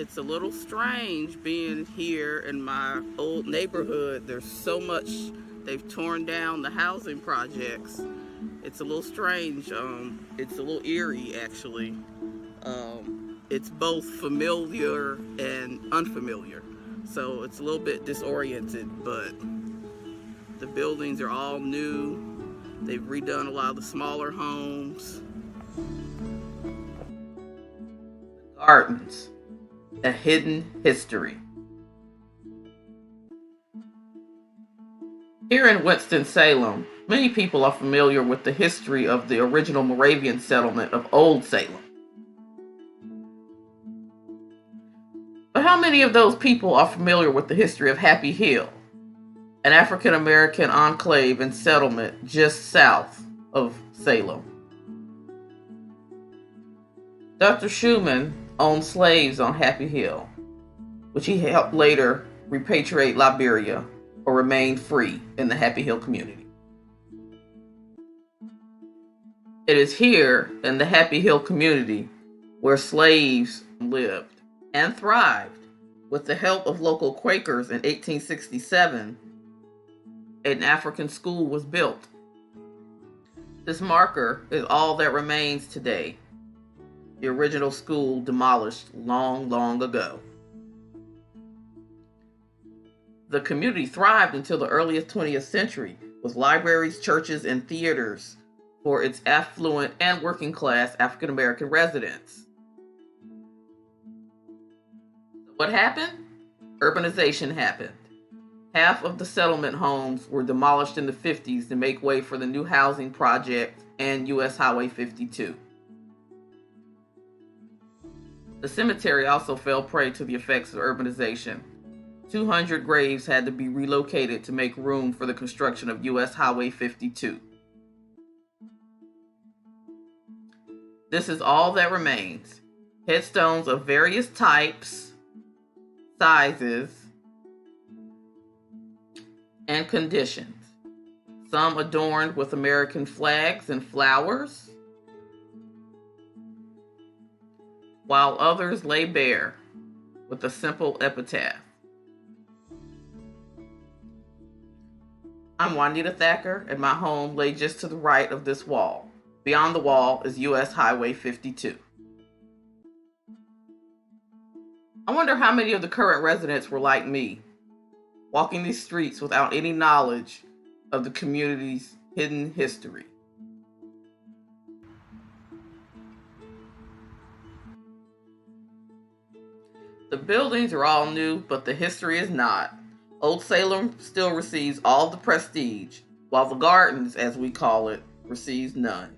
It's a little strange being here in my old neighborhood. There's so much, they've torn down the housing projects. It's a little strange. It's a little eerie, actually. It's both familiar and unfamiliar. So it's a little bit disoriented, but the buildings are all new. They've redone a lot of the smaller homes. Gardens, a hidden history. Here in Winston-Salem, many people are familiar with the history of the original Moravian settlement of Old Salem. But how many of those people are familiar with the history of Happy Hill, an African American enclave and settlement just south of Salem? Dr. Schumann owned slaves on Happy Hill, which he helped later repatriate Liberia or remain free in the Happy Hill community. It is here in the Happy Hill community where slaves lived and thrived. With the help of local Quakers in 1867, an African school was built. This marker is all that remains today. The original school demolished long, long ago. The community thrived until the earliest 20th century with libraries, churches, and theaters for its affluent and working class African American residents. What happened? Urbanization happened. Half of the settlement homes were demolished in the 50s to make way for the new housing project and US Highway 52. The cemetery also fell prey to the effects of urbanization. 200 graves had to be relocated to make room for the construction of US Highway 52. This is all that remains. Headstones of various types, sizes, and conditions. Some adorned with American flags and flowers, while others lay bare with a simple epitaph. I'm Juanita Thacker, and my home lay just to the right of this wall. Beyond the wall is US Highway 52. I wonder how many of the current residents were like me, walking these streets without any knowledge of the community's hidden history. The buildings are all new, but the history is not. Old Salem still receives all the prestige, while the gardens, as we call it, receives none.